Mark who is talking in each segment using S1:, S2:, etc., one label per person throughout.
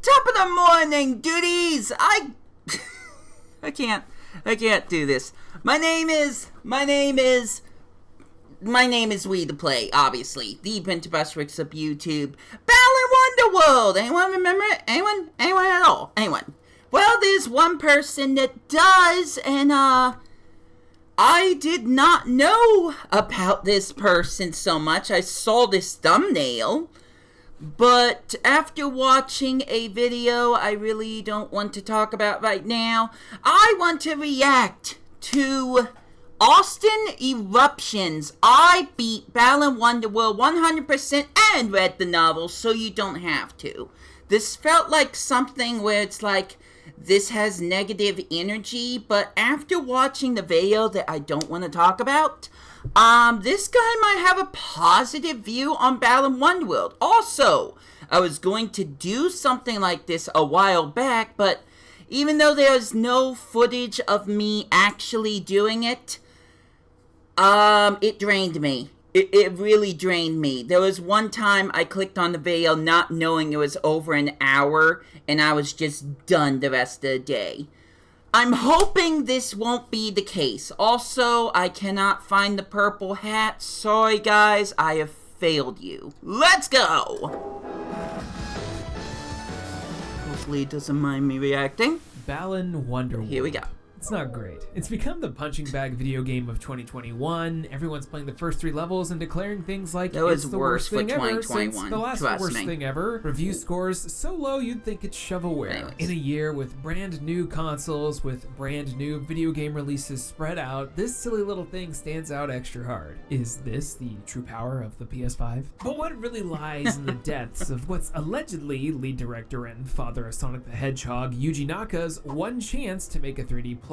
S1: Top of the morning, duties! I can't do this. My name is Wii2PLAY, obviously. The Bus of YouTube. Balan Wonderworld! Anyone remember it? Anyone at all? Anyone? Well, there's one person that does, and I did not know about this person so much. I saw this thumbnail. But after watching a video I really don't want to talk about right now, I want to react to Austin Eruptions. I beat Balan Wonderworld 100% and read the novel, so you don't have to. This felt like something where it's like, this has negative energy, but after watching the video that I don't want to talk about, this guy might have a positive view on Balan Wonderworld. Also, I was going to do something like this a while back, but even though there's no footage of me actually doing it, it drained me. It really drained me. There was one time I clicked on the video not knowing it was over an hour, and I was just done the rest of the day. I'm hoping this won't be the case. Also, I cannot find the purple hat. Sorry, guys. I have failed you. Let's go! Hopefully it doesn't mind me reacting.
S2: Balan Wonderworld.
S1: Here we go.
S2: It's not great. It's become the punching bag video game of 2021. Everyone's playing the first 3 levels and declaring things like it's the worst thing ever since the last worst thing ever. Review scores so low you'd think it's shovelware. In a year with brand new consoles, with brand new video game releases spread out, this silly little thing stands out extra hard. Is this the true power of the PS5? But what really lies in the depths of what's allegedly lead director and father of Sonic the Hedgehog Yuji Naka's one chance to make a 3D platformer?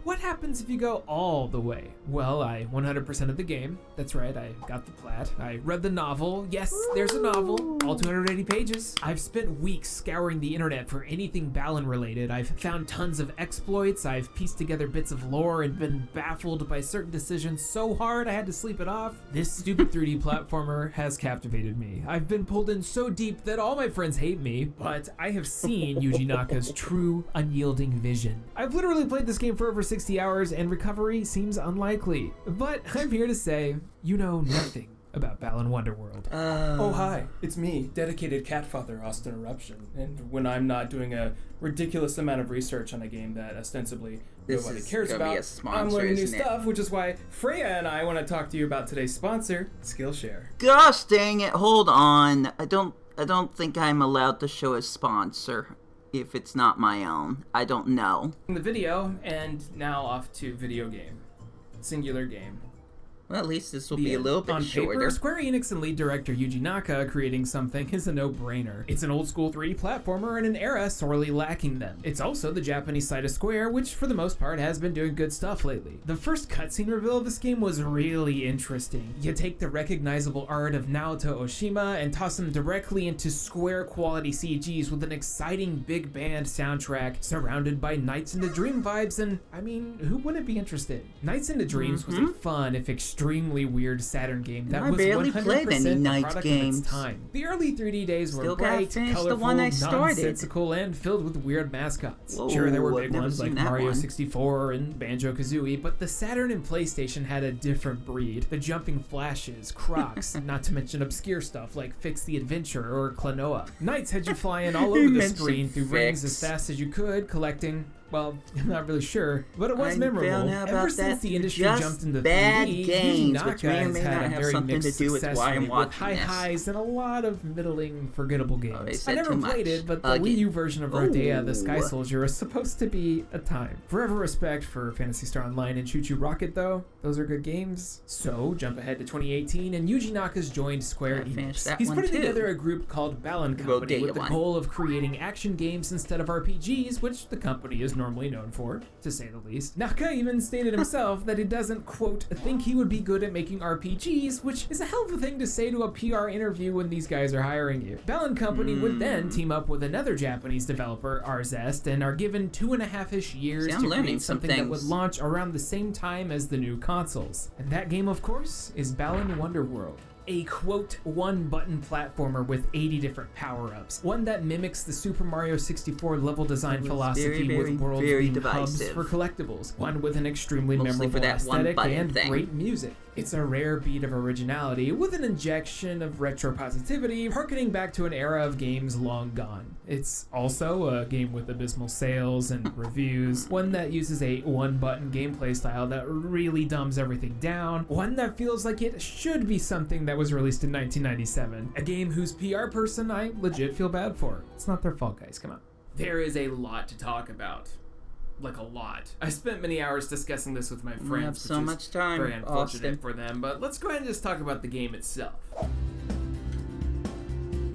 S2: What happens if you go all the way? Well, I 100% of the game. That's right, I got the plat. I read the novel. Yes, there's a novel. All 280 pages. I've spent weeks scouring the internet for anything Balan related. I've found tons of exploits. I've pieced together bits of lore and been baffled by certain decisions so hard I had to sleep it off. This stupid 3D platformer has captivated me. I've been pulled in so deep that all my friends hate me, but I have seen Yuji Naka's true, unyielding vision. I've literally played this game for over 60 hours and recovery seems unlikely. But I'm here to say, you know nothing about Balan Wonderworld.
S3: Oh hi, it's me, dedicated cat father Austin Eruption. And when I'm not doing a ridiculous amount of research on a game that ostensibly nobody cares about, I'm learning new stuff, which is why Freya and I want to talk to you about today's sponsor, Skillshare.
S1: Gosh dang it, hold on. I don't think I'm allowed to show a sponsor if it's not my own. I don't know.
S3: The video, and now off to video game. Singular game.
S1: Well, at least this will be a little bit shorter.
S2: Paper, Square Enix and lead director Yuji Naka creating something is a no-brainer. It's an old-school 3D platformer in an era sorely lacking them. It's also the Japanese side of Square, which for the most part has been doing good stuff lately. The first cutscene reveal of this game was really interesting. You take the recognizable art of Naoto Oshima and toss them directly into Square-quality CGs with an exciting big band soundtrack surrounded by Nights into Dream vibes, and I mean, who wouldn't be interested? Nights into Dreams was a fun, if extremely weird Saturn game that was 100% the product of its time. The early 3D days were bright, colorful, nonsensical, and filled with weird mascots.
S1: Whoa,
S2: sure, there were big ones like Mario 64 and Banjo-Kazooie, but the Saturn and PlayStation had a different breed. The jumping flashes, crocs, not to mention obscure stuff like Fix the Adventure or Klonoa. Nights had you flying all over the screen through rings as fast as you could, collecting, well, I'm not really sure, but it was memorable. Ever since the industry jumped into 3D, Yuji Naka has had a very mixed success rate with high highs and a lot of middling, forgettable games. I never played it, but the Wii U version of Rodea, the Sky Soldier, is supposed to be a time. Forever respect for Phantasy Star Online and Choo Choo Rocket, though. Those are good games. So, jump ahead to 2018, and Yuji Naka's joined Square Enix. He's putting together a group called Balan Company with the goal of creating action games instead of RPGs, which the company is normally known for, to say the least. Naka even stated himself that he doesn't, quote, think he would be good at making RPGs, which is a hell of a thing to say to a PR interview when these guys are hiring you. Balan Company would then team up with another Japanese developer, Arzest, and are given 2.5-ish years to create something that would launch around the same time as the new consoles. And that game, of course, is Balan Wonderworld. A quote, one-button platformer with 80 different power-ups. One that mimics the Super Mario 64 level design philosophy with worlds being hubs for collectibles. One with an extremely memorable aesthetic and great music. It's a rare beat of originality with an injection of retro positivity, harkening back to an era of games long gone. It's also a game with abysmal sales and reviews, one that uses a one-button gameplay style that really dumbs everything down, one that feels like it should be something that was released in 1997, a game whose PR person I legit feel bad for. It's not their fault, guys, come on. There is a lot to talk about. Like a lot. I spent many hours discussing this with my friends.
S1: We have so much time,
S2: very unfortunate for them, but let's go ahead and just talk about the game itself.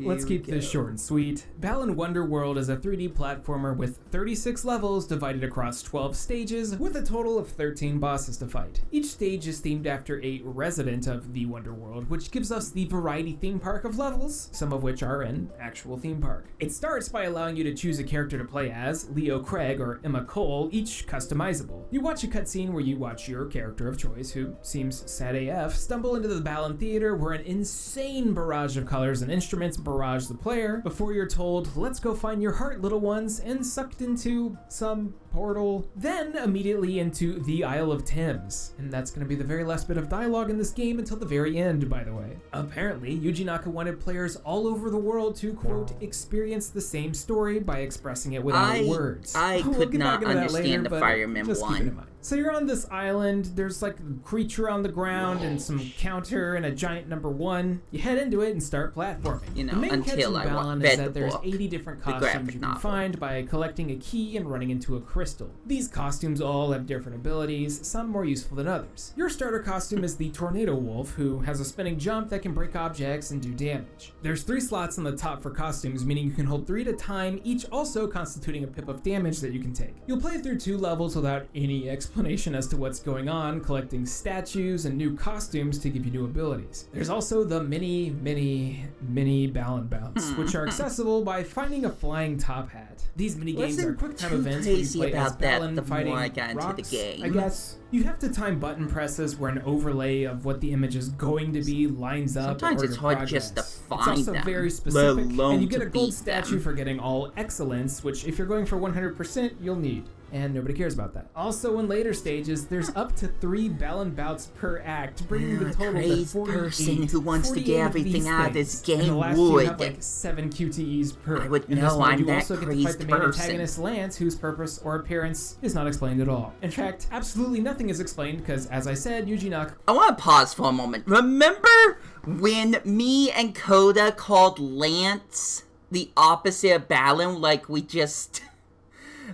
S2: Let's keep this short and sweet. Balan Wonderworld is a 3D platformer with 36 levels divided across 12 stages with a total of 13 bosses to fight. Each stage is themed after a resident of the Wonderworld, which gives us the variety theme park of levels, some of which are an actual theme park. It starts by allowing you to choose a character to play as, Leo Craig or Emma Cole, each customizable. You watch a cutscene where you watch your character of choice, who seems sad AF, stumble into the Balan Theater where an insane barrage of colors and instruments barrage the player before you're told, let's go find your heart, little ones, and sucked into some portal, then immediately into the Isle of Thames. And that's going to be the very last bit of dialogue in this game until the very end, by the way. Apparently, Yuji Naka wanted players all over the world to, quote, experience the same story by expressing it without words.
S1: I could not understand the Fireman one.
S2: So you're on this island, there's like a creature on the ground and some counter and a giant number 1. You head into it and start platforming.
S1: You know,
S2: the main catch in Balan is that there's
S1: book,
S2: 80 different costumes you can find by collecting a key and running into a crystal. These costumes all have different abilities, some more useful than others. Your starter costume is the Tornado Wolf, who has a spinning jump that can break objects and do damage. There's 3 slots on the top for costumes, meaning you can hold 3 at a time, each also constituting a pip of damage that you can take. You'll play through 2 levels without any explanation as to what's going on, collecting statues and new costumes to give you new abilities. There's also the mini Balan Bounce, which are accessible by finding a flying top hat. These mini games are quick time events where you play as Balan fighting rocks, I guess. You have to time button presses where an overlay of what the image is going to be lines up.
S1: Sometimes it's hard just to find them.
S2: It's also very specific, and you get a gold statue for getting all excellence, which if you're going for 100%, you'll need. And nobody cares about that. Also, in later stages, there's up to 3 Balan bouts per act, bringing the total to 48.
S1: Person who wants to get everything out of this game
S2: and the last
S1: would.
S2: You have like 7 QTEs per.
S1: I would know I'm that crazed person. You also get to fight the main
S2: antagonist Lance, whose purpose or appearance is not explained at all. In fact, absolutely nothing is explained because, as I said, Yuji Naka.
S1: I want to pause for a moment. Remember when me and Coda called Lance the opposite of Balan? Like we just.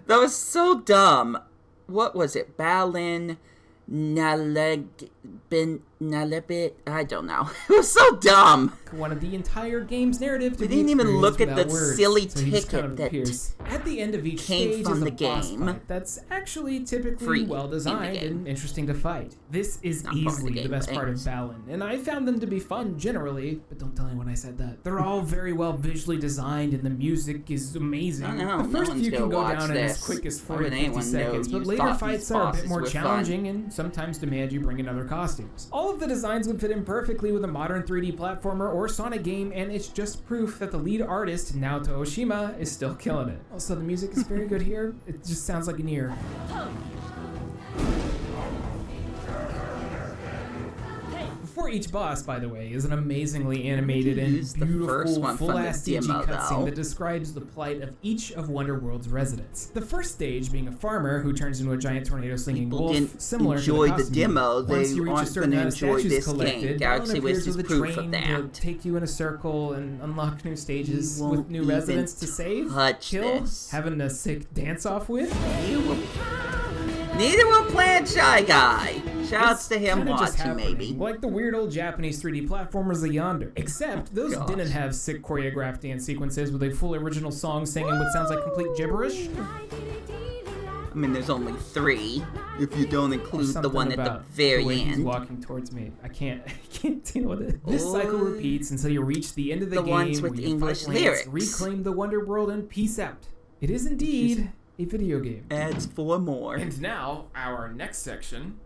S1: That was so dumb. What was it? Balan Nalebit? I don't know. It was so dumb.
S2: One of the entire game's narrative.
S1: We didn't even look at the silly
S2: so
S1: ticket that
S2: at the end of each
S1: came
S2: stage
S1: from
S2: is
S1: the
S2: a boss
S1: game.
S2: Fight that's actually typically well designed and interesting to fight. This is easily the best part of Balan, and I found them to be fun generally, but don't tell anyone I said that. They're all very well visually designed, and the music is amazing. The first few can go down in as quick as 40 to 50 seconds, but later fights are a bit more challenging and sometimes demand you bring in other costumes. All of the designs would fit in perfectly with a modern 3D platformer or Sonic game, and it's just proof that the lead artist, Naoto Oshima, is still killing it. Also, the music is very good here. It just sounds like an ear. Before each boss, by the way, is an amazingly animated and beautiful full-ass CG cutscene that describes the plight of each of Wonderworld's residents. The first stage being a farmer who turns into a giant tornado-slinging wolf, similar to the costume.
S1: Demo,
S2: once you reach a certain amount of statues collected,
S1: Galaxy
S2: appears with a
S1: proof
S2: train
S1: of that.
S2: to take you in a circle and unlock new stages with new residents to save, kill, having a sick dance-off with.
S1: Neither will Plan Shy Guy. Shouts to him watching, maybe.
S2: Like the weird old Japanese 3D platformers of yonder. Except those didn't have sick choreographed dance sequences with a full original song singing what sounds like complete gibberish.
S1: I mean, there's only 3, if you don't include the one at the very
S2: the way
S1: end.
S2: He's walking towards me. I can't deal with it. This cycle repeats until you reach the end of the game
S1: ones with
S2: where you
S1: English
S2: fight Lance,
S1: lyrics.
S2: reclaim the Wonderworld, and peace out. It is indeed a video game.
S1: Adds 4 more.
S2: And now, our next section.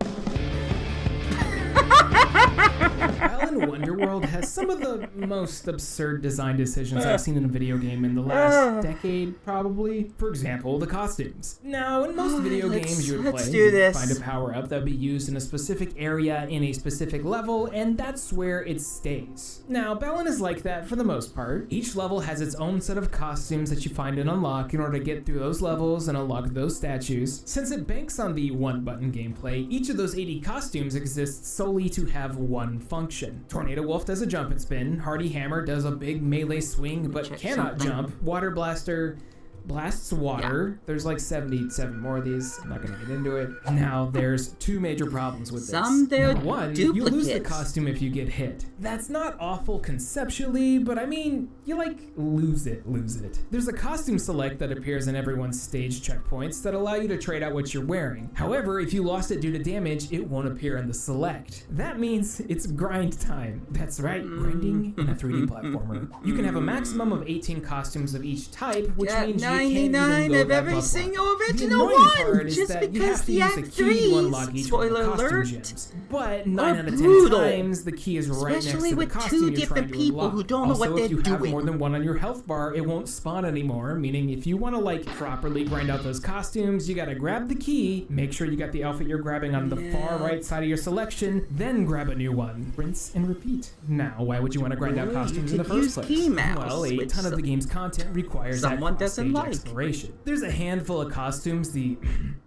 S2: Balan Wonderworld has some of the most absurd design decisions I've seen in a video game in the last decade, probably. For example, the costumes. Now, in most video games you would play, you'd find a power-up that would be used in a specific area in a specific level, and that's where it stays. Now, Balan is like that for the most part. Each level has its own set of costumes that you find and unlock in order to get through those levels and unlock those statues. Since it banks on the one-button gameplay, each of those 80 costumes exists solely to have one function. Tornado Wolf does a jump and spin, Hardy Hammer does a big melee swing but cannot jump, Water Blaster blasts water. There's like 77 more of these. I'm not gonna get into it. Now, there's two major problems with this. Number one, you lose the costume if you get hit. That's not awful conceptually, but I mean, you like lose it. There's a costume select that appears in everyone's stage checkpoints that allow you to trade out what you're wearing. However, if you lost it due to damage, it won't appear in the select. That means it's grind time. That's right, grinding in a 3D platformer. You can have a maximum of 18 costumes of each type, which means
S1: 99 of every single original one, just because the Act 3, spoiler alert,
S2: but 9 out of 10 times the key is right next to the
S1: with
S2: costume
S1: two different people who don't know what they're doing.
S2: Also, if you have more than one on your health bar, it won't spawn anymore, meaning if you want to like properly grind out those costumes, you gotta grab the key, make sure you got the outfit you're grabbing on the far right side of your selection, then grab a new one. Rinse and repeat. Now, why would you want to grind out costumes in the first place? Well, a ton of the game's content requires that cross-stage exploration. There's a handful of costumes the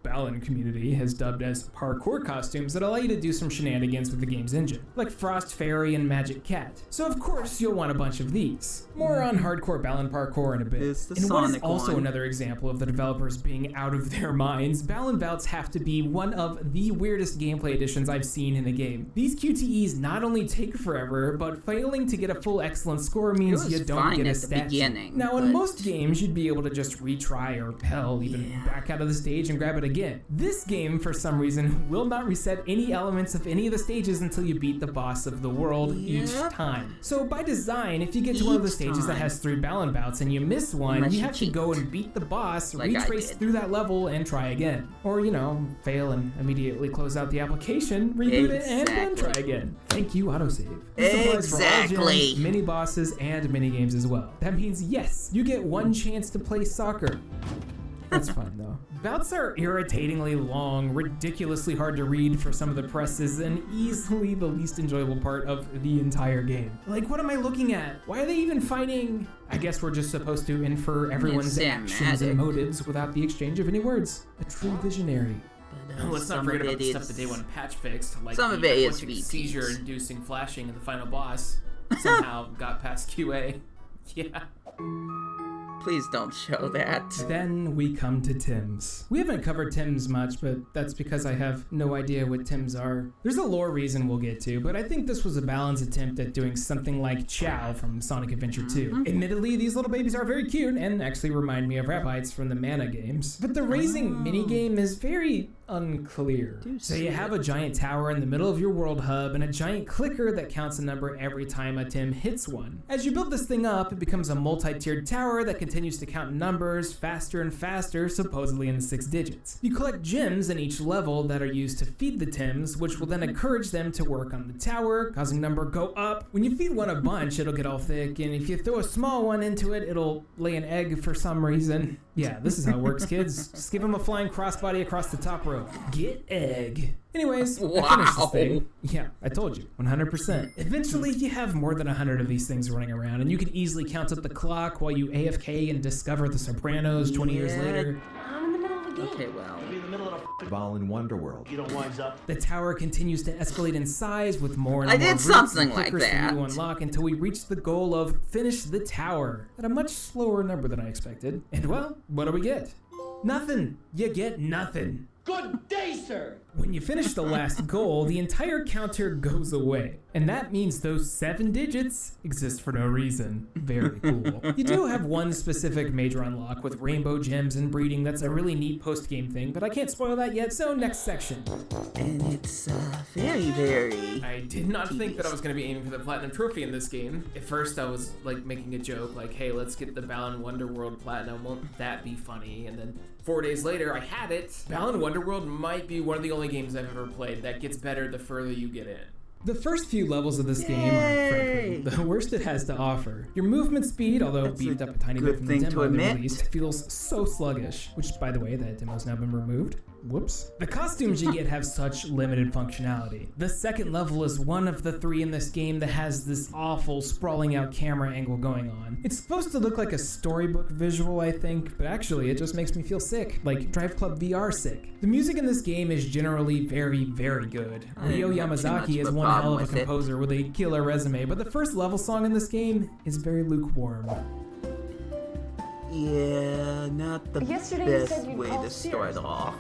S2: Balan community has dubbed as parkour costumes that allow you to do some shenanigans with the game's engine, like Frost Fairy and Magic Cat. So of course you'll want a bunch of these. More on hardcore Balan parkour in a bit. And what is also another example of the developers being out of their minds, Balan bouts have to be one of the weirdest gameplay additions I've seen in a game. These QTEs not only take forever, but failing to get a full excellent score means you don't get a stat sheet. Now in most games you'd be able to just retry or hell even back out of the stage and grab it again. This game for some reason will not reset any elements of any of the stages until you beat the boss of the world each time. So by design, if you get to one of the stages that has 3 Balan bouts and you miss one, you have to go and beat the boss, retrace through that level and try again. Or, you know, fail and immediately close out the application, reboot it, and then try again. Thank you, autosave. This applies for all gyms, mini bosses, and mini games as well. That means yes, you get one chance to play soccer. That's fun though. Bouts are irritatingly long, ridiculously hard to read for some of the presses, and easily the least enjoyable part of the entire game. Like, what am I looking at? Why are they even fighting? I guess we're just supposed to infer everyone's actions and motives without the exchange of any words. A true visionary. Let's not forget about the stuff that day one patch fixed, like
S1: some of it is
S2: seizure-inducing flashing in the final boss. Somehow got past QA. Yeah.
S1: Please don't show that.
S2: Then we come to Tims. We haven't covered Tims much, but that's because I have no idea what Tims are. There's a lore reason we'll get to, but I think this was a Balan's attempt at doing something like Chow from Sonic Adventure 2. Admittedly, these little babies are very cute and actually remind me of Rapites from the Mana games. But the raising minigame is very unclear. So you have a giant tower in the middle of your world hub and a giant clicker that counts a number every time a Tim hits one. As you build this thing up, it becomes a multi-tiered tower that continues to count numbers faster and faster, supposedly in the 6 digits. You collect gems in each level that are used to feed the Tims, which will then encourage them to work on the tower, causing number go up. When you feed one a bunch, it'll get all thick, and if you throw a small one into it, it'll lay an egg for some reason. Yeah, this is how it works, kids. Just give them a flying crossbody across the top row. Get egg. Anyways, I finished this thing. Yeah, I told you, 100%. Eventually, you have more than 100 of these things running around, and you can easily count up the clock while you AFK and discover The Sopranos 20 years later.
S1: I'm in the middle of the game. Okay, well.
S4: Be in the middle of a Balan Wonderworld. You don't winds up.
S2: The tower continues to escalate in size with more and more
S1: I did something like that.
S2: To unlock until we reach the goal of finish the tower at a much slower number than I expected. And well, what do we get? Nothing. You get nothing.
S4: Good day, sir!
S2: When you finish the last goal, the entire counter goes away. And that means those 7 digits exist for no reason. Very cool. You do have one specific major unlock with rainbow gems and breeding that's a really neat post-game thing, but I can't spoil that yet, so next section.
S1: And it's very, very
S2: I did not think that I was going to be aiming for the Platinum Trophy in this game. At first I was like making a joke, like, hey, let's get the Balan Wonderworld Platinum, won't that be funny? And then 4 days later, I had it. Balan Wonderworld might be one of the only games I've ever played that gets better the further you get in. The first few levels of this game are, frankly, the worst it has to offer. Your movement speed, although beefed up a tiny bit from the demo they released, feels so sluggish, which, by the way, that demo's now been removed. Whoops. The costumes you get have such limited functionality. The second level is one of the 3 in this game that has this awful sprawling out camera angle going on. It's supposed to look like a storybook visual, I think, but actually it just makes me feel sick, like Drive Club VR sick. The music in this game is generally very, very good. Ryo Yamazaki is one hell of a composer with a killer resume, but the first level song in this game is very lukewarm.
S1: Yeah, not the best way to start off.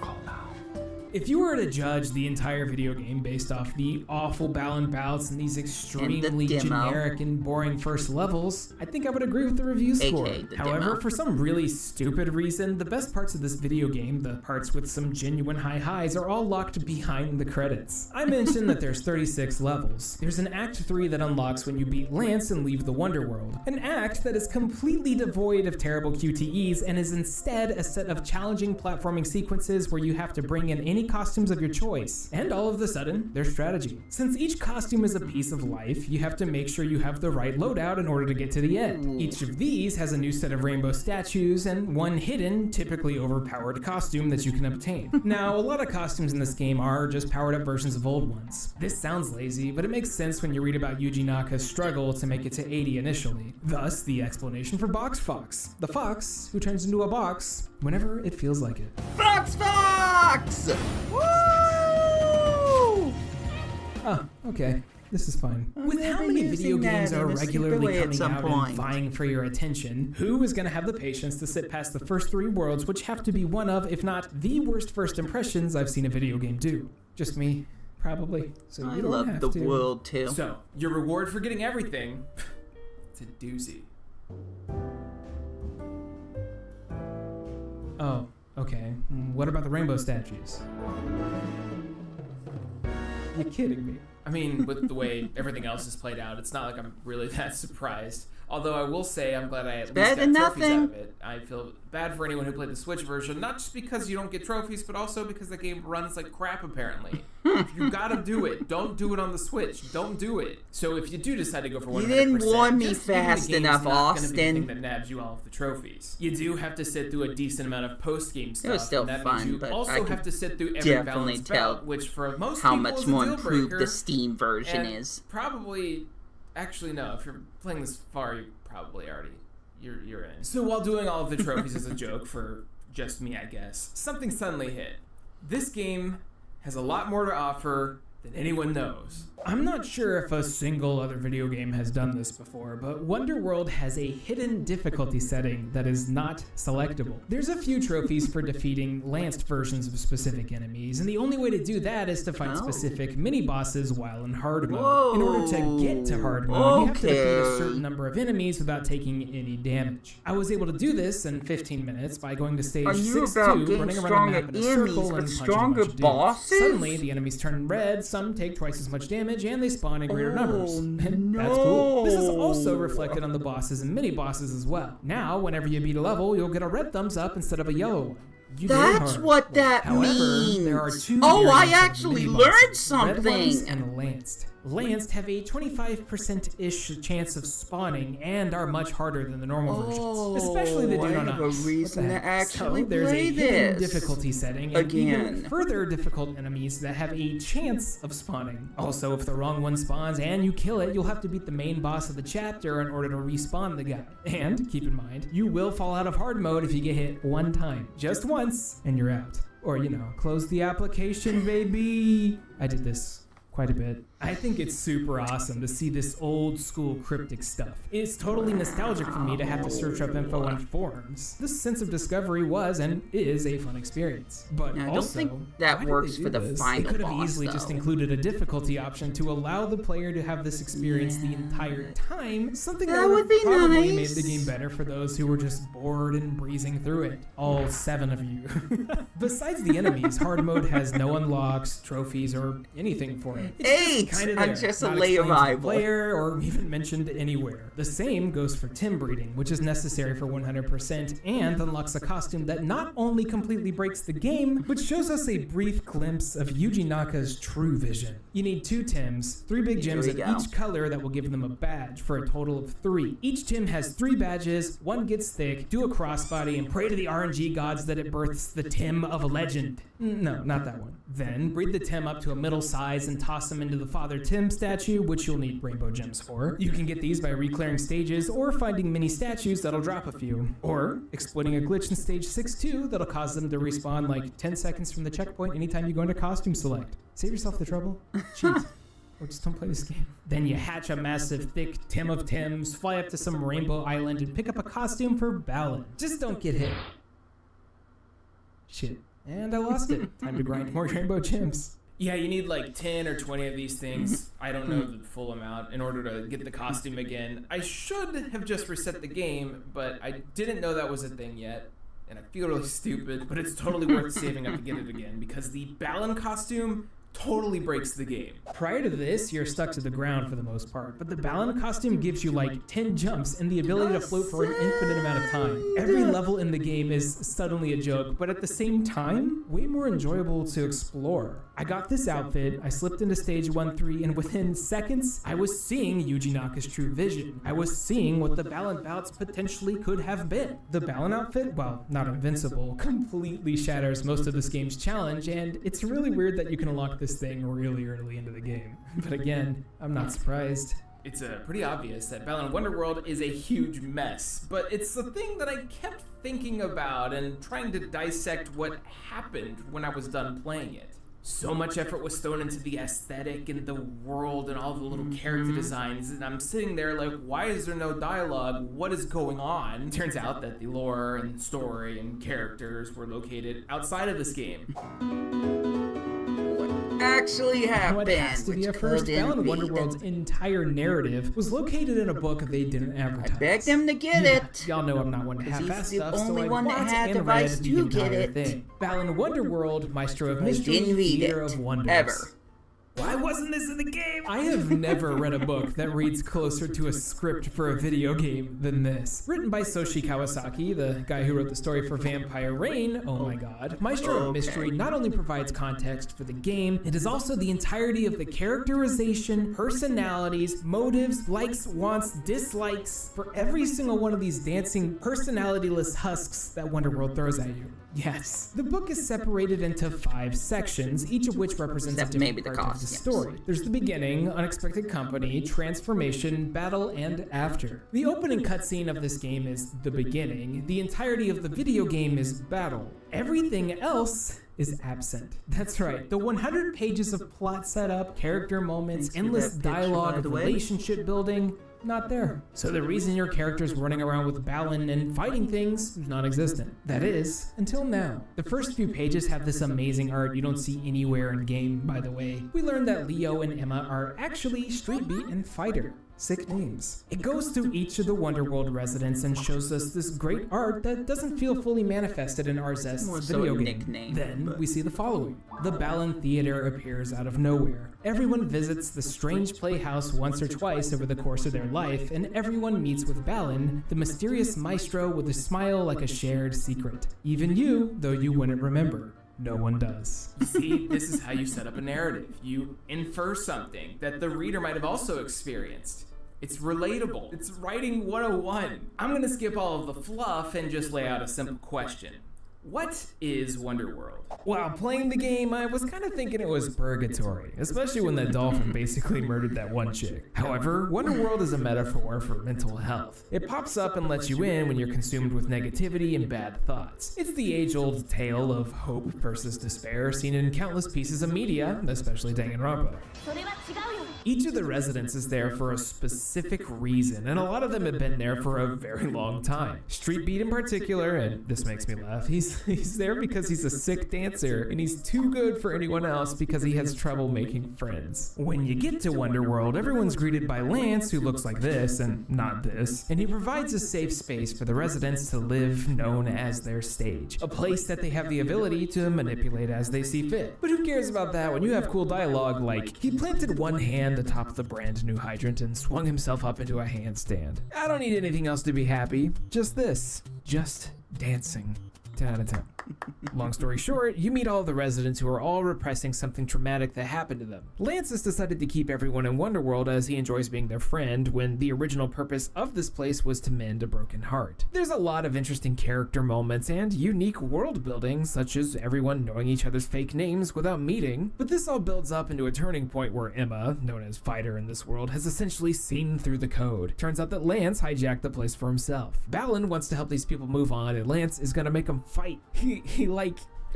S2: If you were to judge the entire video game based off the awful Balan bouts and these extremely generic and boring first levels, I think I would agree with the review score. However, for some really stupid reason, the best parts of this video game, the parts with some genuine high highs, are all locked behind the credits. I mentioned that there's 36 levels. There's an Act 3 that unlocks when you beat Lance and leave the Wonderworld. An act that is completely devoid of terrible QTEs and is instead a set of challenging platforming sequences where you have to bring in any costumes of your choice, and all of a sudden, there's strategy. Since each costume is a piece of life, you have to make sure you have the right loadout in order to get to the end. Each of these has a new set of rainbow statues and one hidden, typically overpowered costume that you can obtain. Now, a lot of costumes in this game are just powered up versions of old ones. This sounds lazy, but it makes sense when you read about Yuji Naka's struggle to make it to 80 initially. Thus, the explanation for Box Fox, the fox who turns into a box whenever it feels like it.
S1: Box Fox! Woo!
S2: Oh, okay. This is fine. With how many video games are regularly coming out and vying for your attention, who is going to have the patience to sit past the first 3 worlds, which have to be one of, if not the worst first impressions I've seen a video game do? Just me, probably. So you don't have to.
S1: I love the world too.
S3: So, your reward for getting everything, it's a doozy.
S2: Oh, okay. What about the rainbow statues? You're kidding me.
S3: I mean, with the way everything else is played out, it's not like I'm really that surprised. Although I will say I'm glad I at least got trophies out of it. I feel bad for anyone who played the Switch version, not just because you don't get trophies, but also because the game runs like crap, apparently. You gotta do it. Don't do it on the Switch. Don't do it. So if you do decide to go for 100%,
S1: you didn't warn me fast enough, Austin.
S3: The thing that nabs you all of the trophies. You do have to sit through a decent amount of post-game stuff.
S1: It was still
S3: and
S1: fun,
S3: you
S1: but
S3: also
S1: I
S3: have to sit through every
S1: definitely tell
S3: bout, which for most
S1: how
S3: people
S1: much
S3: is a
S1: more
S3: deal
S1: improved
S3: breaker.
S1: the Steam version is.
S3: Probably, actually no. If you're playing this far, you probably already you're in. So while doing all of the trophies as a joke for just me, I guess, something suddenly hit. This game has a lot more to offer than anyone knows.
S2: I'm not sure if a single other video game has done this before, but Wonderworld has a hidden difficulty setting that is not selectable. There's a few trophies for defeating lanced versions of specific enemies, and the only way to do that is to fight specific mini-bosses while in hard mode.
S1: Whoa.
S2: In order to get to hard mode, you have to defeat a certain number of enemies without taking any damage. I was able to do this in 15 minutes by going to stage 6-2, running around the map in a circle and punching a bunch of dudes. Suddenly, the enemies turn red, some take twice as much damage, and they spawn in greater numbers. And that's cool. This is also reflected on the bosses and mini-bosses as well. Now, whenever you beat a level, you'll get a red thumbs up instead of a yellow one.
S1: That's what that means.
S2: There are 2
S1: I actually learned something.
S2: Red ones and lanced. Lanced have a 25%-ish chance of spawning and are much harder than the normal versions. Especially the dude on
S1: I have a reason to actually
S2: so there's
S1: play
S2: a hidden
S1: this
S2: difficulty setting and even further difficult enemies that have a chance of spawning. Also, if the wrong one spawns and you kill it, you'll have to beat the main boss of the chapter in order to respawn the guy. And keep in mind, you will fall out of hard mode if you get hit one time. Just once, and you're out. Or, close the application, baby. I did this quite a bit. I think it's super awesome to see this old school cryptic stuff. It's totally nostalgic for me to have to search up info on forums. This sense of discovery was and is a fun experience. But
S1: I
S2: also,
S1: don't think that works for the final
S2: They could have
S1: boss,
S2: easily just included a difficulty option to allow the player to have this experience the entire time, something that would be probably made the game better for those who were just bored and breezing through it. All 7 of you. Besides the enemies, hard mode has no unlocks, trophies, or anything for it. It's just
S1: I'm just a late arrival.
S2: Player or even mentioned anywhere. The same goes for Tim breeding, which is necessary for 100% and unlocks a costume that not only completely breaks the game, but shows us a brief glimpse of Yuji Naka's true vision. You need 2 Tims, 3 big gems of each color that will give them a badge for a total of 3. Each Tim has 3 badges, 1 gets thick, do a crossbody, and pray to the RNG gods that it births the Tim of a legend. No, not that one. Then, breed the Tim up to a middle size and toss him into the Father Tim statue, which you'll need rainbow gems for. You can get these by re-clearing stages or finding mini statues that'll drop a few. Or exploiting a glitch in stage 6-2 that'll cause them to respawn like 10 seconds from the checkpoint anytime you go into costume select. Save yourself the trouble. Cheat. Or just don't play this game. Then you hatch a massive, thick Tim of Tims, fly up to some rainbow island, and pick up a costume for Balan. Just don't get hit. Shit. And I lost it. Time to grind more rainbow gems.
S3: Yeah, you need like 10 or 20 of these things. I don't know the full amount in order to get the costume again. I should have just reset the game, but I didn't know that was a thing yet. And I feel really stupid, but it's totally worth saving up to get it again because the Balan costume totally breaks the game.
S2: Prior to this, you're stuck to the ground for the most part, but the Balan costume gives you like 10 jumps and the ability to float for an infinite amount of time. Every level in the game is suddenly a joke, but at the same time, way more enjoyable to explore. I got this outfit, I slipped into stage 1-3, and within seconds, I was seeing Yuji Naka's true vision. I was seeing what the Balan bouts potentially could have been. The Balan outfit, while not invincible, completely shatters most of this game's challenge, and it's really weird that you can unlock this thing really early into the game. But again, I'm not surprised.
S3: It's pretty obvious that Balan Wonderworld is a huge mess, but it's the thing that I kept thinking about and trying to dissect what happened when I was done playing it. So much effort was thrown into the aesthetic and the world and all the little character designs, and I'm sitting there like, why is there no dialogue? What is going on? Turns out that the lore and story and characters were located outside of this game.
S1: Actually happened.
S2: What has to be a first, Balan Wonderworld's entire narrative was located in a book they didn't advertise.
S1: I begged them to get it.
S2: Y'all know I'm not one to half-ass stuff, so I
S1: one that had the rights to get it.
S2: Thing. Balan Wonderworld, Maestro of Mystery, Theater of Wonders.
S1: Ever.
S2: Why wasn't this in the game? I have never read a book that reads closer to a script for a video game than this. Written by Soshi Kawasaki, the guy who wrote the story for Vampire Reign, oh my god. Maestro of Mystery not only provides context for the game, it is also the entirety of the characterization, personalities, motives, likes, wants, dislikes, for every single one of these dancing, personalityless husks that Wonderworld throws at you. Yes. The book is separated into 5 sections, each of which represents a different part of the story. There's the beginning, unexpected company, transformation, battle, and after. The opening cutscene of this game is the beginning. The entirety of the video game is battle. Everything else is absent. That's right. The 100 pages of plot setup, character moments, endless dialogue, relationship building, not there. So the reason your character's running around with Balan and fighting things is non-existent. That is, until now. The first few pages have this amazing art you don't see anywhere in game, by the way. We learned that Leo and Emma are actually Street Beat and Fighter. Sick names. It goes through each of the Wonderworld residents and shows us this great art that doesn't feel fully manifested in Arzest's video game. Then we see the following. The Balan Theater appears out of nowhere. Everyone visits the strange playhouse once or twice over the course of their life, and everyone meets with Balan, the mysterious maestro with a smile like a shared secret. Even you, though you wouldn't remember. No one does.
S3: You see, this is how you set up a narrative. You infer something that the reader might have also experienced. It's relatable. It's writing 101. I'm gonna skip all of the fluff and just lay out a simple question. What is Wonderworld?
S2: While playing the game, I was kind of thinking it was purgatory, especially when that dolphin basically murdered that one chick. However, Wonderworld is a metaphor for mental health. It pops up and lets you in when you're consumed with negativity and bad thoughts. It's the age-old tale of hope versus despair seen in countless pieces of media, especially Danganronpa. Each of the residents is there for a specific reason, and a lot of them have been there for a very long time. Street Beat in particular, and this makes me laugh, he's He's there because he's a sick dancer, and he's too good for anyone else because he has trouble making friends. When you get to Wonderworld, everyone's greeted by Lance, who looks like this and not this, and he provides a safe space for the residents to live, known as their stage, a place that they have the ability to manipulate as they see fit. But who cares about that when you have cool dialogue like, he planted one hand atop the brand new hydrant and swung himself up into a handstand. I don't need anything else to be happy, just this, just dancing. 10 out of 10. Long story short, you meet all the residents who are all repressing something traumatic that happened to them. Lance has decided to keep everyone in Wonderworld as he enjoys being their friend, when the original purpose of this place was to mend a broken heart. There's a lot of interesting character moments and unique world building, such as everyone knowing each other's fake names without meeting, but this all builds up into a turning point where Emma, known as Fighter in this world, has essentially seen through the code. Turns out that Lance hijacked the place for himself. Balan wants to help these people move on, and Lance is gonna make them fight.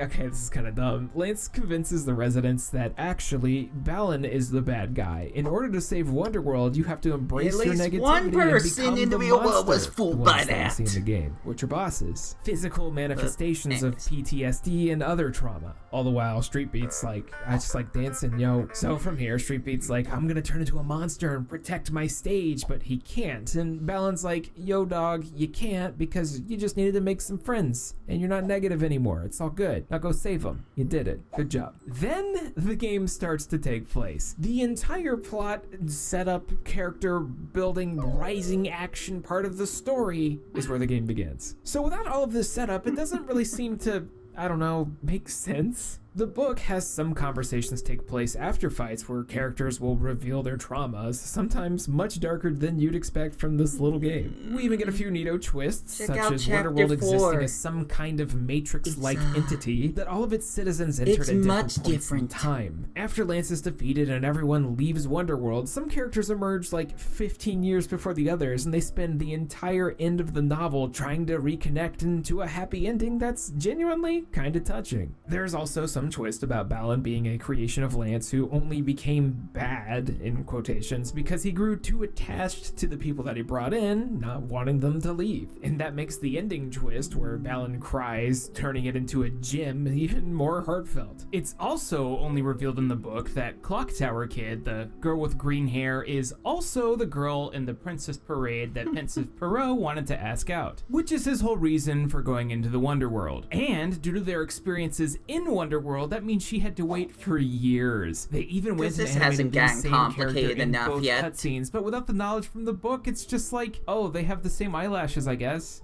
S2: Okay, this is kind of dumb. Lance convinces the residents that actually Balan is the bad guy. In order to save Wonderworld, you have to embrace your negativity. At least one person in the real world was fooled by that. In the game, which are bosses, physical manifestations of PTSD and other trauma. All the while, Street Beat's like, I just like dancing, yo. So from here, Street Beat's like, I'm gonna turn into a monster and protect my stage, but he can't. And Balan's like, yo, dog, you can't because you just needed to make some friends, and you're not negative anymore. It's all good. Now go save them. You did it. Good job. Then the game starts to take place. The entire plot, setup, character building, rising action part of the story is where the game begins. So without all of this setup, it doesn't really seem to, I don't know, make sense. The book has some conversations take place after fights where characters will reveal their traumas, sometimes much darker than you'd expect from this little game. We even get a few neato twists, such as Wonderworld existing as some kind of Matrix-like entity that all of its citizens entered at different time. After Lance is defeated and everyone leaves Wonderworld, some characters emerge like 15 years before the others, and they spend the entire end of the novel trying to reconnect into a happy ending that's genuinely kind of touching. There's also some twist about Balan being a creation of Lance who only became bad, in quotations, because he grew too attached to the people that he brought in, not wanting them to leave. And that makes the ending twist, where Balan cries, turning it into a gym, even more heartfelt. It's also only revealed in the book that Clock Tower Kid, the girl with green hair, is also the girl in the Princess Parade that Pensive Perot wanted to ask out, which is his whole reason for going into the Wonderworld. And due to their experiences in Wonderworld, that means she had to wait for years. They even went and animated the same character in both cutscenes, but without the knowledge from the book, it's just like, oh, they have the same eyelashes, I guess.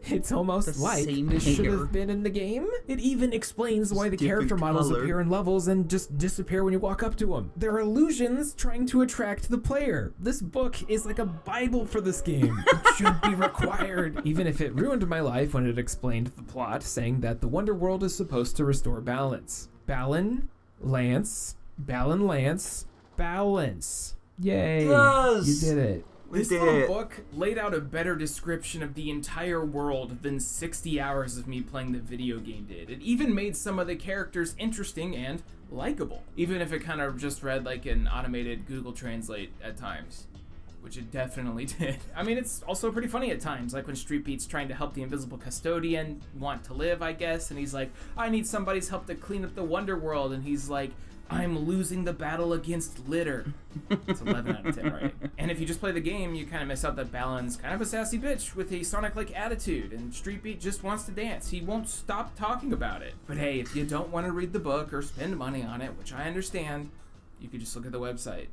S2: It's almost like this should have been in the game. It even explains why the character models appear in levels and just disappear when you walk up to them. They're illusions trying to attract the player. This book is like a Bible for this game. It should be required. Even if it ruined my life when it explained the plot, saying that the Wonderworld is supposed to restore balance. Balan, Lance, Balan, Lance, balance. Yay. Yes! You did it. This little book laid out a better description of the entire world than 60 hours of me playing the video game did. It even made some of the characters interesting and likable, even if it kind of just read like an automated Google Translate at times, which it definitely did. I mean, it's also pretty funny at times, like when Street Beat's trying to help the invisible custodian want to live, I guess, and he's like, I need somebody's help to clean up the Wonderworld, and he's like, I'm losing the battle against litter. It's 11 out of 10, right? And if you just play the game, you kind of miss out that Balan's kind of a sassy bitch with a Sonic-like attitude, and Street Beat just wants to dance. He won't stop talking about it. But hey, if you don't want to read the book or spend money on it, which I understand, you could just look at the website.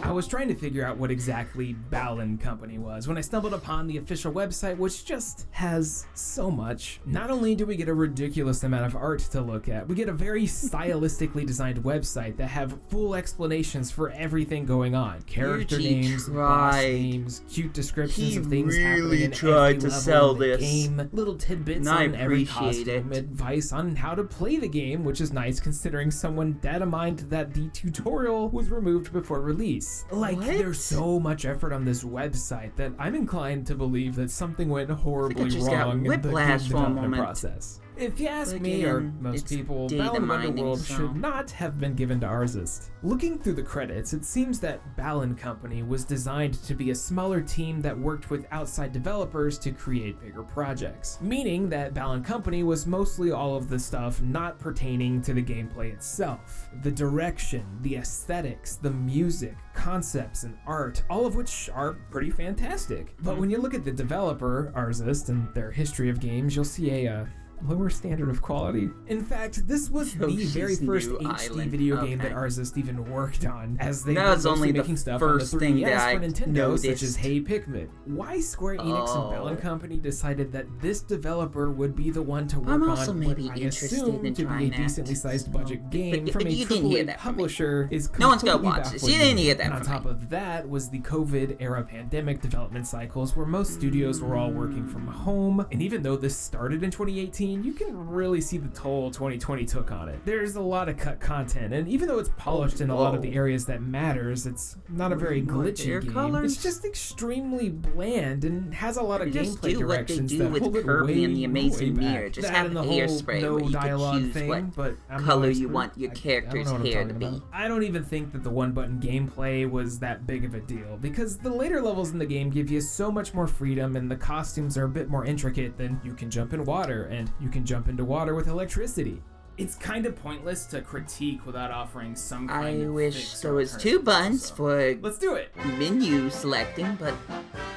S2: I was trying to figure out what exactly Balan Company was when I stumbled upon the official website, which just has so much. Not only do we get a ridiculous amount of art to look at, we get a very stylistically designed website that have full explanations for everything going on. Character names, boss names, cute descriptions of things happening in every level of the game, little tidbits on every costume, advice on how to play the game, which is nice considering someone data mined that the tutorial was removed before release. Like, there's so much effort on this website that I'm inclined to believe that something went horribly wrong in the game development process. If you ask me, or most people, Balan Wonderworld should not have been given to Arzest. Looking through the credits, it seems that Balan Company was designed to be a smaller team that worked with outside developers to create bigger projects, meaning that Balan Company was mostly all of the stuff not pertaining to the gameplay itself. The direction, the aesthetics, the music, concepts, and art, all of which are pretty fantastic. But when you look at the developer, Arzest, and their history of games, you'll see a lower standard of quality. In fact, this was the very first HD video game that Arzest even worked on, as they were mostly making stuff on the 3DS for Nintendo, such as Hey Pikmin. Why Square Enix and Balan Company decided that this developer would be the one to work on what I assume to be a decently sized budget game from a AAA publisher is completely
S1: no one's gonna watch this. You didn't hear that.
S2: And on top of that was the COVID-era pandemic development cycles, where most studios were all working from home, and even though this started in 2018, you can really see the toll 2020 took on it. There's a lot of cut content, and even though it's polished in a lot of the areas that matters, it's not a very glitchy game. It's just extremely bland and has a lot of gameplay directions that hold it way,
S1: in the Amazing
S2: way
S1: Mirror.
S2: back.
S1: Just
S2: that
S1: have
S2: and the
S1: hairspray
S2: whole
S1: where you
S2: dialogue
S1: can choose
S2: thing,
S1: what
S2: but
S1: color you want your character's hair to be.
S2: I don't even think that the one-button gameplay was that big of a deal, because the later levels in the game give you so much more freedom, and the costumes are a bit more intricate than you can jump in water, and you can jump into water with electricity.
S5: It's kind of pointless to critique without offering some kind of
S1: I wish there was 2 buttons for
S5: let's do it.
S1: Menu selecting, but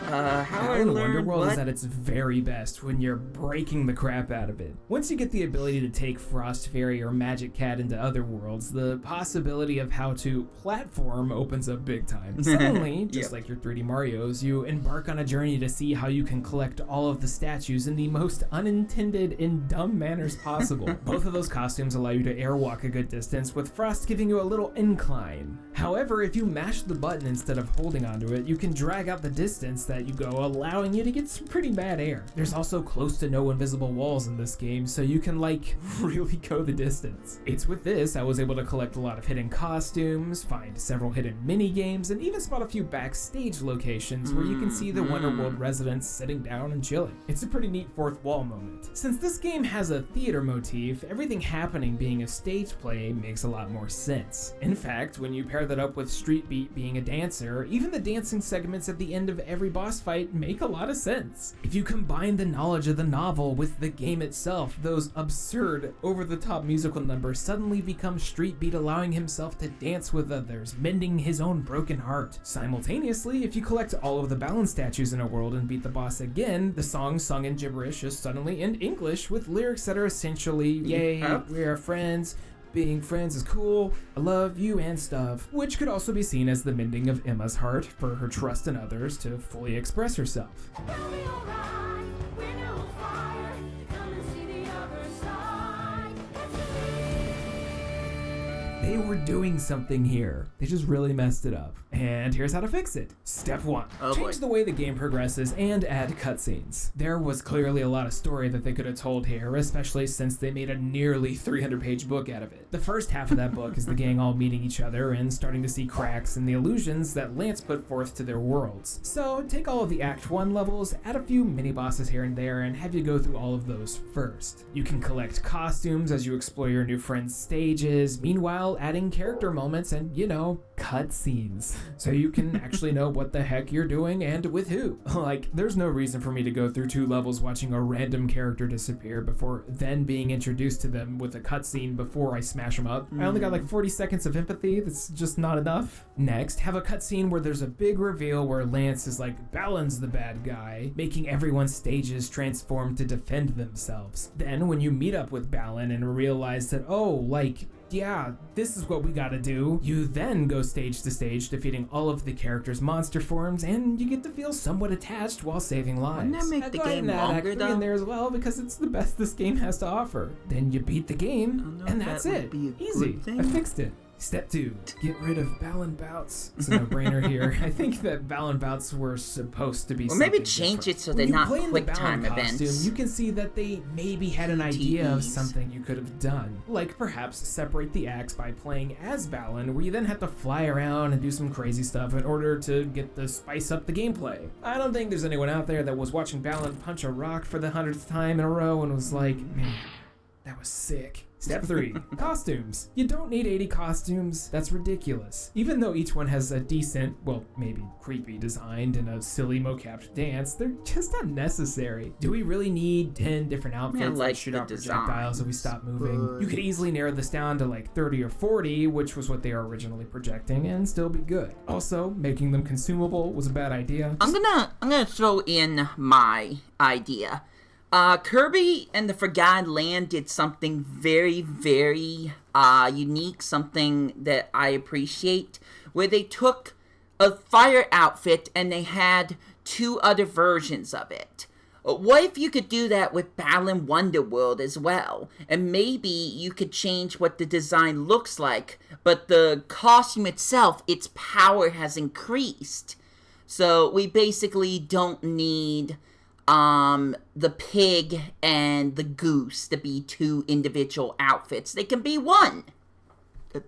S1: how I learned
S2: Wonderworld is at its very best when you're breaking the crap out of it. Once you get the ability to take Frost Fairy or Magic Cat into other worlds, the possibility of how to platform opens up big time. Suddenly, just like your 3D Marios, you embark on a journey to see how you can collect all of the statues in the most unintended and dumb manners possible. Both of those costumes allow you to airwalk a good distance, with Frost giving you a little incline. However, if you mash the button instead of holding onto it, you can drag out the distance that you go, allowing you to get some pretty bad air. There's also close to no invisible walls in this game, so you can really go the distance. It's with this I was able to collect a lot of hidden costumes, find several hidden mini games, and even spot a few backstage locations where you can see the Wonderworld residents sitting down and chilling. It's a pretty neat fourth wall moment. Since this game has a theater motif, everything happening being a stage play makes a lot more sense. In fact, when you pair that up with Street Beat being a dancer, even the dancing segments at the end of every boss fight make a lot of sense. If you combine the knowledge of the novel with the game itself, those absurd, over-the-top musical numbers suddenly become Street Beat allowing himself to dance with others, mending his own broken heart. Simultaneously, if you collect all of the Balan statues in a world and beat the boss again, the song sung in gibberish is suddenly in English with lyrics that are essentially, yay, we are friends, being friends is cool, I love you and stuff, which could also be seen as the mending of Emma's heart for her trust in others to fully express herself. They were doing something here. They just really messed it up. And here's how to fix it. Step 1. Change the way the game progresses and add cutscenes. There was clearly a lot of story that they could have told here, especially since they made a nearly 300-page book out of it. The first half of that book is the gang all meeting each other and starting to see cracks in the illusions that Lance put forth to their worlds. So take all of the Act 1 levels, add a few mini-bosses here and there, and have you go through all of those first. You can collect costumes as you explore your new friend's stages, meanwhile adding character moments and, cutscenes. So you can actually know what the heck you're doing and with who. There's no reason for me to go through 2 levels watching a random character disappear before then being introduced to them with a cutscene before I smash them up. I only got 40 seconds of empathy. That's just not enough. Next, have a cutscene where there's a big reveal where Lance is Balan's the bad guy, making everyone's stages transform to defend themselves. Then when you meet up with Balan and realize that, yeah, this is what we gotta do, you then go stage to stage, defeating all of the characters' monster forms, and you get to feel somewhat attached while saving lives.
S1: Wouldn't that make the game longer, though?
S2: In there as well, because it's the best this game has to offer. Then you beat the game, and that's it. Easy. I fixed it. Step 2, get rid of Balan bouts. It's a no-brainer here. I think that Balan bouts were supposed to be
S1: something maybe change it so they're not quick time events.
S2: You can see that they maybe had an idea of something you could have done. Like perhaps separate the acts by playing as Balan, where you then have to fly around and do some crazy stuff in order to get to spice up the gameplay. I don't think there's anyone out there that was watching Balan punch a rock for the 100th time in a row and was like, man, That was sick. Step 3, costumes. You don't need 80 costumes. That's ridiculous. Even though each one has a decent, well, maybe creepy design and a silly mocapped dance, they're just unnecessary. Do we really need 10 different outfits that shoot out projectiles if we stop moving? You could easily narrow this down to like 30 or 40, which was what they were originally projecting, and still be good. Also, making them consumable was a bad idea.
S1: I'm gonna throw in my idea. Kirby and the Forgotten Land did something very, very unique, something that I appreciate, where they took a fire outfit and they had 2 other versions of it. What if you could do that with Balan Wonderworld as well? And maybe you could change what the design looks like, but the costume itself, its power has increased. So we basically don't need the pig and the goose to be 2 individual outfits. They can be 1.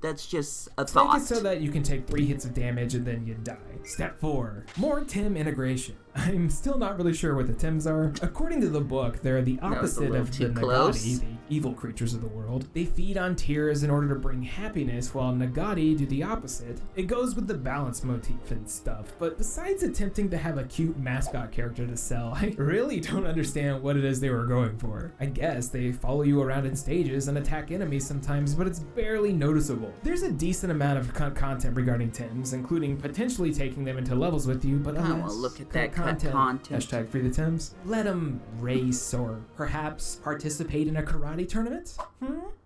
S1: That's just a thought.
S2: Make it so that you can take 3 hits of damage and then you die. Step 4, more Tim integration. I'm still not really sure what the Tims are. According to the book, they're the opposite of the Nagati, the evil creatures of the world. They feed on tears in order to bring happiness, while Nagati do the opposite. It goes with the balance motif and stuff, but besides attempting to have a cute mascot character to sell, I really don't understand what it is they were going for. I guess they follow you around in stages and attack enemies sometimes, but it's barely noticeable. There's a decent amount of content regarding Tims, including potentially taking them into levels with you, but
S1: alas, look at that content.
S2: Hashtag free the Tims. Let them race or perhaps participate in a karate tournament?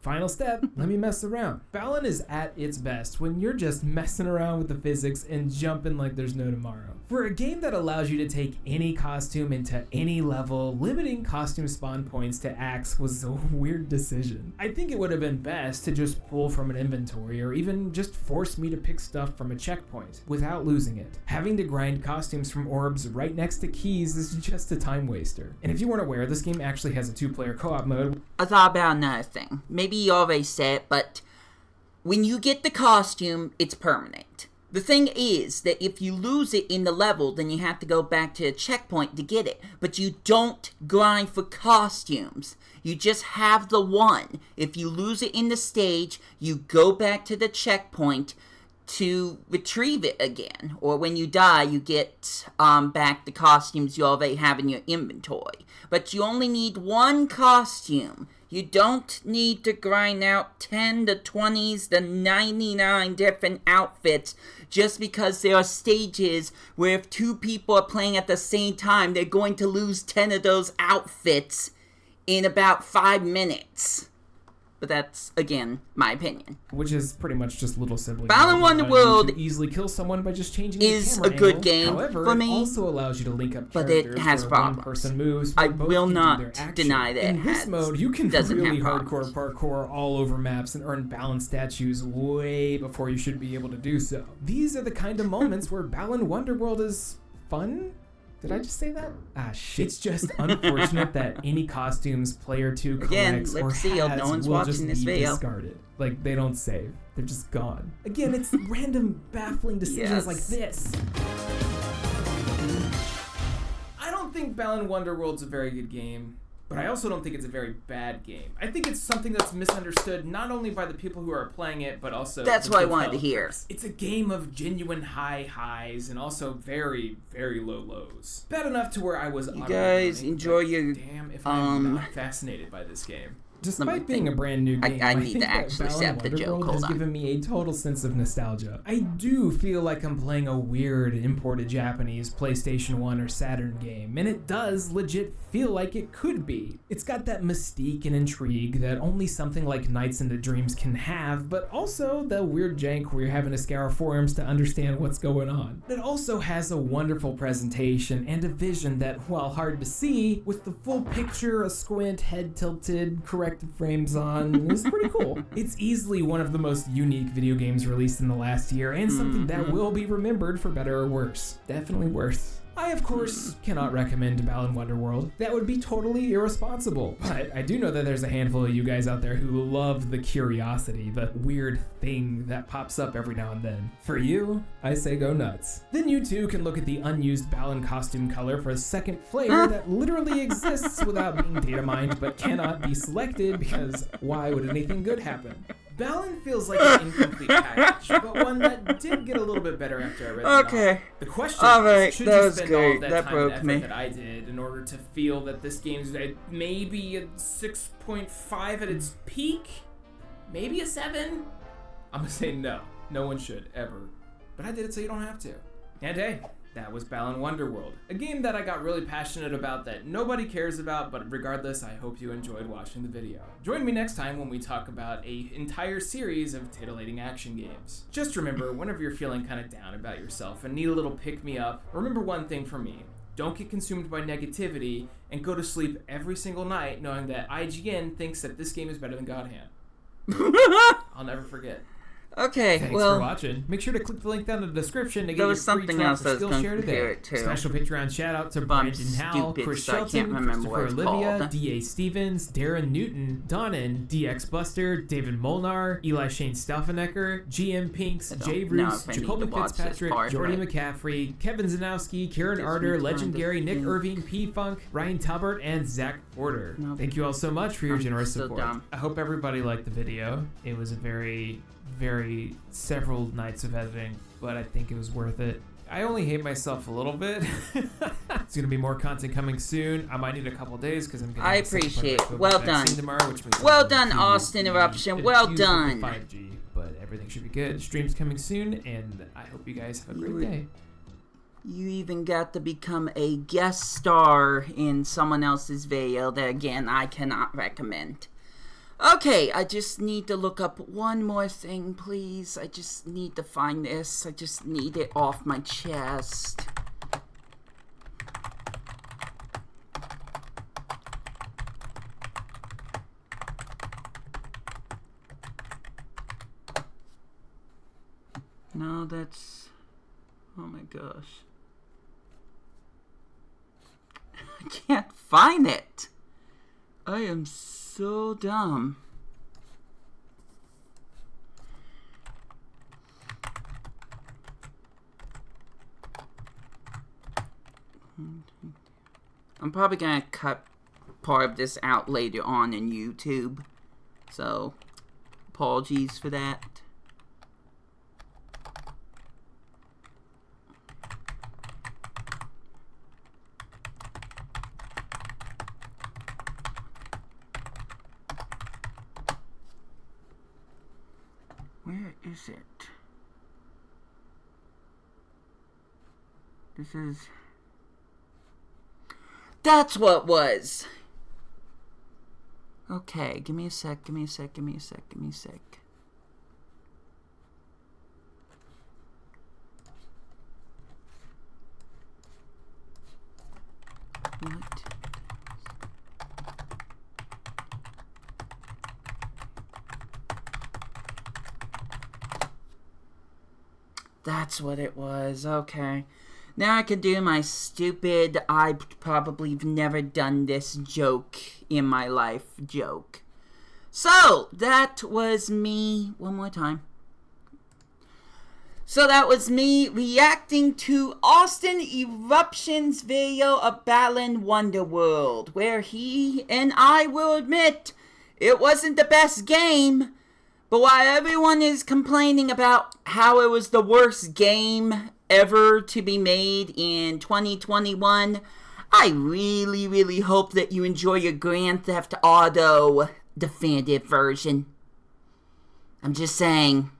S2: Final step, let me mess around. Balan is at its best when you're just messing around with the physics and jumping like there's no tomorrow. For a game that allows you to take any costume into any level, limiting costume spawn points to Axe was a weird decision. I think it would have been best to just pull from an inventory or even just force me to pick stuff from a checkpoint without losing it. Having to grind costumes from orbs right next to keys is just a time waster. And if you weren't aware, this game actually has a 2-player co-op mode.
S1: I thought about another thing. Maybe you already said it, but when you get the costume, it's permanent. The thing is that if you lose it in the level, then you have to go back to a checkpoint to get it. But you don't grind for costumes. You just have the one. If you lose it in the stage, you go back to the checkpoint to retrieve it again. Or when you die, you get back the costumes you already have in your inventory. But you only need 1 costume. You don't need to grind out 10 to 20s to 99 different outfits just because there are stages where if 2 people are playing at the same time, they're going to lose 10 of those outfits in about 5 minutes. But that's, again, my opinion.
S2: Which is pretty much just little sibling.
S1: Balan Wonderworld
S2: you can easily kill someone by just changing the
S1: is
S2: camera
S1: a good
S2: angle.
S1: game
S2: However,
S1: for me.
S2: It also allows you to link up
S1: but
S2: characters
S1: it has
S2: where
S1: problems.
S2: one person moves.
S1: I
S2: both
S1: will
S2: can
S1: not
S2: do their action.
S1: deny that
S2: In this mode, you can
S1: doesn't
S2: really
S1: have
S2: hardcore parkour all over maps and earn Balan statues way before you should be able to do so. These are the kind of moments where Balan Wonderworld is fun. Did I just say that? Ah, shit. It's just unfortunate that any costumes player 2 collects or has
S1: no one's
S2: will
S1: watching
S2: just
S1: this
S2: be
S1: video.
S2: discarded. Like, they don't save. They're just gone. Again, it's random, baffling decisions like this.
S5: I don't think Balan Wonderworld's a very good game, but I also don't think it's a very bad game. I think it's something that's misunderstood not only by the people who are playing it, but also
S1: that's what I wanted to hear.
S5: It's a game of genuine high highs and also very, very low lows. Bad enough to where I was.
S1: You guys enjoy your.
S5: Damn, if I'm not fascinated by this game.
S2: Despite being a brand new game,
S1: I
S2: think
S1: to actually
S2: that Balan
S1: set the joke.
S2: Wonderworld has given me a total sense of nostalgia. I do feel like I'm playing a weird imported Japanese PlayStation 1 or Saturn game, and it does legit feel like it could be. It's got that mystique and intrigue that only something like Nights into Dreams can have, but also the weird jank where you're having to scour forums to understand what's going on. It also has a wonderful presentation and a vision that, while hard to see, with the full picture, a squint, head tilted, corrected frames on, is pretty cool. It's easily one of the most unique video games released in the last year, and something that will be remembered for better or worse. Definitely worth I, of course, cannot recommend Balan Wonderworld. That would be totally irresponsible. But I do know that there's a handful of you guys out there who love the curiosity, the weird thing that pops up every now and then. For you, I say go nuts. Then you too can look at the unused Balan costume color for a second flair that literally exists without being data mined but cannot be selected because why would anything good happen?
S5: Balan feels like an incomplete package, but one that did get a little bit better after I read the novel. The question is, should you spend all of that time and effort that I did in order to feel that this game's maybe a 6.5 at its peak? Maybe a 7? I'm gonna say no. No one should, ever. But I did it so you don't have to. And hey, that was Balan Wonderworld, a game that I got really passionate about that nobody cares about, but regardless, I hope you enjoyed watching the video. Join me next time when we talk about an entire series of titillating action games. Just remember, whenever you're feeling kind of down about yourself and need a little pick-me-up, remember one thing from me. Don't get consumed by negativity and go to sleep every single night knowing that IGN thinks that this game is better than God Hand. I'll never forget.
S1: Okay,
S2: Thanks for watching. Make sure to click the link down in the description to get your free trial for Skillshare today. Special Patreon shout out to Brandon Howell, Chris Shelton, Christopher Olivia, D.A. Stevens, Darren Newton, Donnan, DX Buster, David Molnar, Eli Shane Stauffenecker, GM Pinks, Jay Roos, Jacoby Fitzpatrick, Jordy McCaffrey, Kevin Zanowski, Karen Arter, Legendary, Nick Irving, P-Funk, Ryan Talbert, and Zach Porter. Thank you all so much for your generous support. I hope everybody liked the video. It was a very several nights of editing, but I think it was worth it. I only hate myself a little bit. There's gonna be more content coming soon. I might need a couple days because I'm gonna.
S1: I appreciate it. Well done. Tomorrow, well done, Austin Eruption. Well done.
S2: 5G, but everything should be good. Streams coming soon, and I hope you guys have a great day.
S1: You even got to become a guest star in someone else's video that, again, I cannot recommend. Okay, I just need to look up one more thing, please. I just need to find this. I just need it off my chest. No, that's... Oh my gosh. I can't find it. I am so dumb. I'm probably gonna cut part of this out later on in YouTube, so apologies for that. Where is it? This is... That's what it was! Okay, give me a sec, give me a sec, give me a sec, give me a sec. What? That's what it was, okay. Now I can do my stupid, I probably have never done this joke in my life joke. So, that was me, one more time. So that was me reacting to Austin Eruption's video of Balan Wonderworld, where he and I will admit it wasn't the best game. But while everyone is complaining about how it was the worst game ever to be made in 2021, I really, really hope that you enjoy your Grand Theft Auto definitive version. I'm just saying,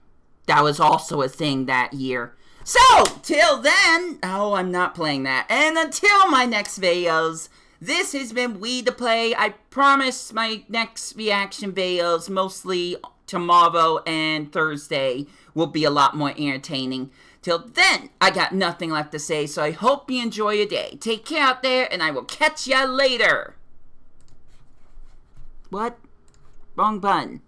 S1: that was also a thing that year. So, till then, oh, I'm not playing that. And until my next videos, this has been Wii2PLAY. I promise my next reaction videos, mostly tomorrow and Thursday, will be a lot more entertaining. Till then, I got nothing left to say, so I hope you enjoy your day. Take care out there, and I will catch ya later. What? Wrong button.